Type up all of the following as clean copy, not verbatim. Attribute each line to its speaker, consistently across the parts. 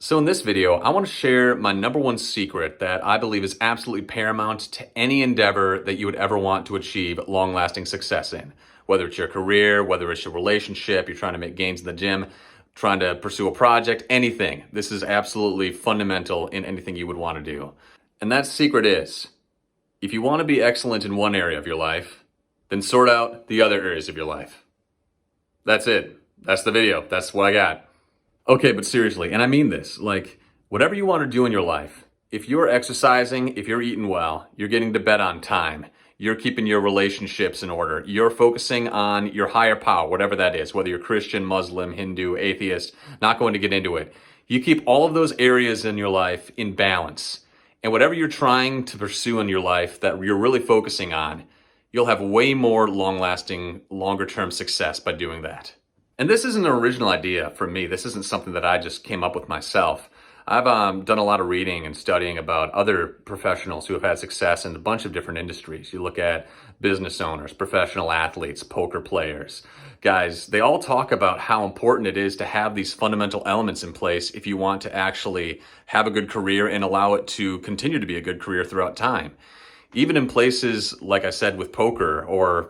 Speaker 1: So in this video, I want to share my number one secret that I believe is absolutely paramount to any endeavor that you would ever want to achieve long-lasting success in. Whether it's your career, whether it's your relationship, you're trying to make gains in the gym, trying to pursue a project, anything. This is absolutely fundamental in anything you would want to do. And that secret is, if you want to be excellent in one area of your life, then sort out the other areas of your life. That's it. That's the video. That's what I got. Okay, but seriously, and I mean this, like, whatever you want to do in your life, if you're exercising, if you're eating well, you're getting to bed on time, you're keeping your relationships in order, you're focusing on your higher power, whatever that is, whether you're Christian, Muslim, Hindu, atheist, not going to get into it. You keep all of those areas in your life in balance. And whatever you're trying to pursue in your life that you're really focusing on, you'll have way more long-lasting, longer-term success by doing that. And this isn't an original idea from me. This isn't something that I just came up with myself. I've done a lot of reading and studying about other professionals who have had success in a bunch of different industries. You look at business owners, professional athletes, poker players. Guys, they all talk about how important it is to have these fundamental elements in place if you want to actually have a good career and allow it to continue to be a good career throughout time. Even in places, like I said, with poker or,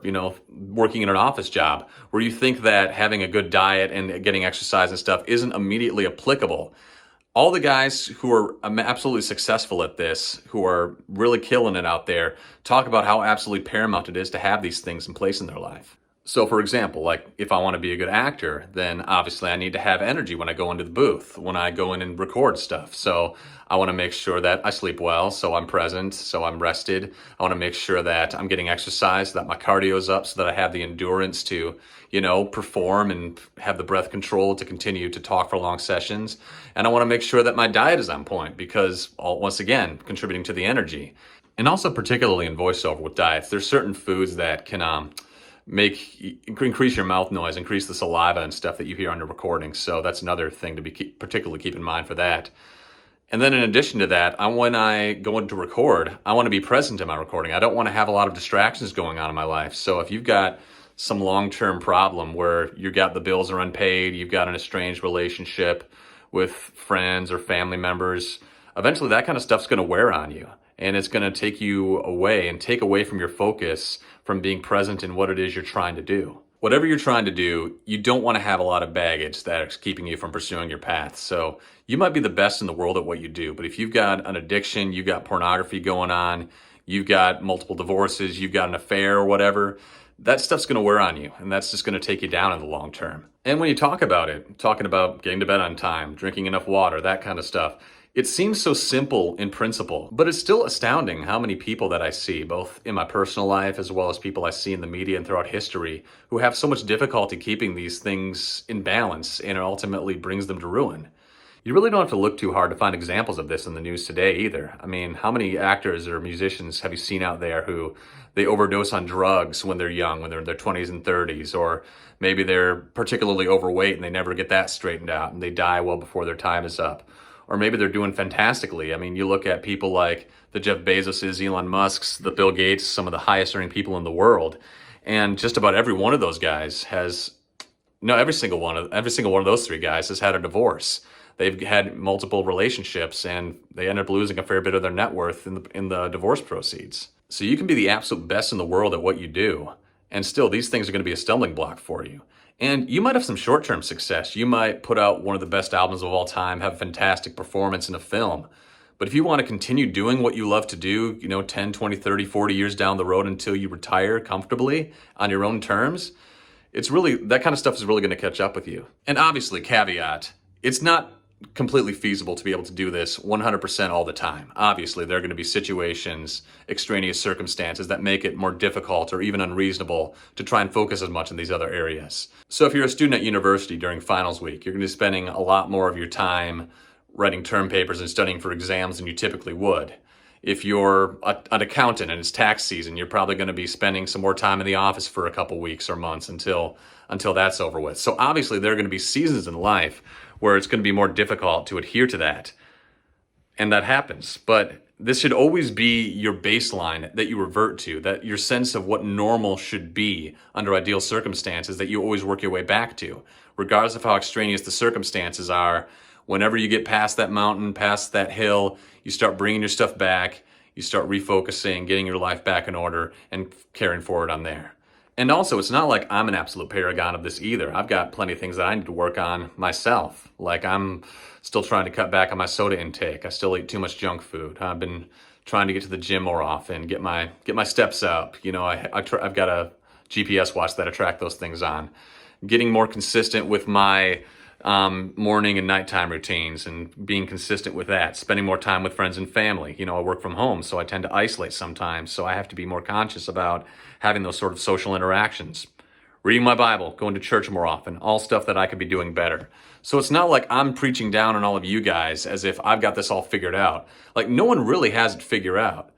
Speaker 1: working in an office job where you think that having a good diet and getting exercise and stuff isn't immediately applicable. All the guys who are absolutely successful at this, who are really killing it out there, talk about how absolutely paramount it is to have these things in place in their life. So for example, like if I want to be a good actor, then obviously I need to have energy when I go into the booth, when I go in and record stuff. So I want to make sure that I sleep well, so I'm present, so I'm rested. I want to make sure that I'm getting exercise, that my cardio is up, so that I have the endurance to, perform and have the breath control to continue to talk for long sessions. And I want to make sure that my diet is on point because, once again, contributing to the energy. And also particularly in voiceover with diets, there's certain foods that can increase your mouth noise, increase the saliva and stuff that you hear on your recordings. So that's another thing to be particularly keep in mind for that. And then in addition to that, when I go into record, I want to be present in my recording. I don't want to have a lot of distractions going on in my life. So if you've got some long-term problem where the bills are unpaid, you've got an estranged relationship with friends or family members, eventually that kind of stuff's going to wear on you. And it's going to take you away and take away from your focus from being present in what it is you're trying to do. Whatever you're trying to do, you don't want to have a lot of baggage that's keeping you from pursuing your path. So you might be the best in the world at what you do, but if you've got an addiction, you've got pornography going on, you've got multiple divorces, you've got an affair or whatever, that stuff's going to wear on you, and that's just going to take you down in the long term. And when you talk about it, talking about getting to bed on time, drinking enough water, that kind of stuff, it seems so simple in principle, but it's still astounding how many people that I see, both in my personal life as well as people I see in the media and throughout history, who have so much difficulty keeping these things in balance, and it ultimately brings them to ruin. You really don't have to look too hard to find examples of this in the news today either. I mean, how many actors or musicians have you seen out there who they overdose on drugs when they're young, when they're in their 20s and 30s, or maybe they're particularly overweight and they never get that straightened out and they die well before their time is up. Or maybe they're doing fantastically. I mean, you look at people like the Jeff Bezoses, Elon Musks, the Bill Gates, some of the highest earning people in the world. And just about every one of those guys every single one of those three guys has had a divorce. They've had multiple relationships and they end up losing a fair bit of their net worth in the divorce proceeds. So you can be the absolute best in the world at what you do, and still these things are going to be a stumbling block for you. And you might have some short-term success. You might put out one of the best albums of all time, have a fantastic performance in a film. But if you want to continue doing what you love to do, 10, 20, 30, 40 years down the road until you retire comfortably on your own terms, that kind of stuff is really going to catch up with you. And obviously, caveat, it's not completely feasible to be able to do this 100% all the time. Obviously, there are going to be situations, extraneous circumstances that make it more difficult or even unreasonable to try and focus as much in these other areas. So if you're a student at university during finals week, you're going to be spending a lot more of your time writing term papers and studying for exams than you typically would. If you're an accountant and it's tax season, you're probably going to be spending some more time in the office for a couple weeks or months until that's over with. So obviously, there are going to be seasons in life where it's going to be more difficult to adhere to that. And that happens. But this should always be your baseline that you revert to, that your sense of what normal should be under ideal circumstances that you always work your way back to. Regardless of how extraneous the circumstances are, Whenever you get past that mountain, past that hill, you start bringing your stuff back, you start refocusing, getting your life back in order, and carrying forward on there. And also, it's not like I'm an absolute paragon of this either. I've got plenty of things that I need to work on myself. Like, I'm still trying to cut back on my soda intake. I still eat too much junk food. I've been trying to get to the gym more often, get my steps up. You know, I've got a GPS watch that I track those things on. Getting more consistent with my morning and nighttime routines and being consistent with that, spending more time with friends and family. You know, I work from home, so I tend to isolate sometimes, so I have to be more conscious about having those sort of social interactions. Reading my Bible, going to church more often, all stuff that I could be doing better. So it's not like I'm preaching down on all of you guys as if I've got this all figured out. Like, no one really has it figured out.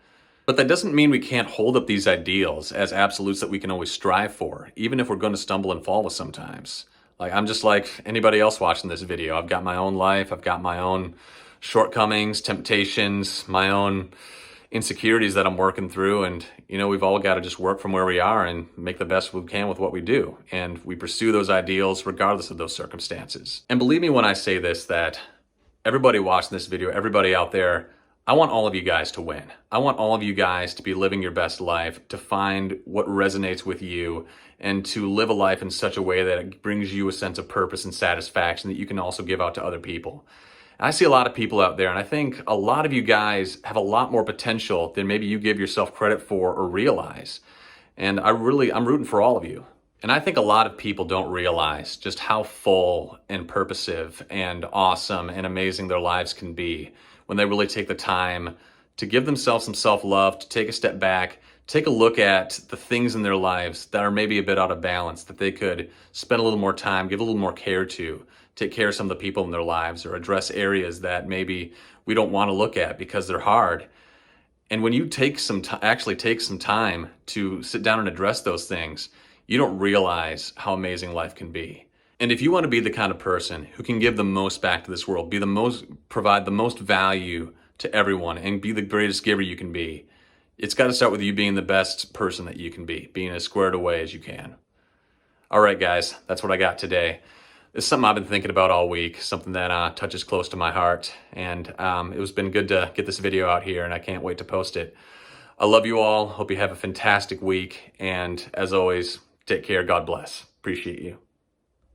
Speaker 1: But that doesn't mean we can't hold up these ideals as absolutes that we can always strive for, even if we're going to stumble and fall with sometimes. Like, I'm just like anybody else watching this video. I've got my own life. I've got my own shortcomings, temptations, my own insecurities that I'm working through. And, you know, we've all got to just work from where we are and make the best we can with what we do. And we pursue those ideals regardless of those circumstances. And believe me when I say this, that everybody watching this video, everybody out there, I want all of you guys to win. I want all of you guys to be living your best life, to find what resonates with you, and to live a life in such a way that it brings you a sense of purpose and satisfaction that you can also give out to other people. And I see a lot of people out there, and I think a lot of you guys have a lot more potential than maybe you give yourself credit for or realize. And I'm rooting for all of you. And I think a lot of people don't realize just how full and purposive and awesome and amazing their lives can be when they really take the time to give themselves some self-love, to take a step back, take a look at the things in their lives that are maybe a bit out of balance, that they could spend a little more time, give a little more care to, take care of some of the people in their lives, or address areas that maybe we don't want to look at because they're hard. And when you take actually take some time to sit down and address those things, you don't realize how amazing life can be. And if you want to be the kind of person who can give the most back to this world, provide the most value to everyone, and be the greatest giver you can be, it's got to start with you being the best person that you can be, being as squared away as you can. All right, guys, that's what I got today. It's something I've been thinking about all week, something that touches close to my heart, and it was been good to get this video out here, and I can't wait to post it. I love you all. Hope you have a fantastic week, and as always, take care. God bless. Appreciate you.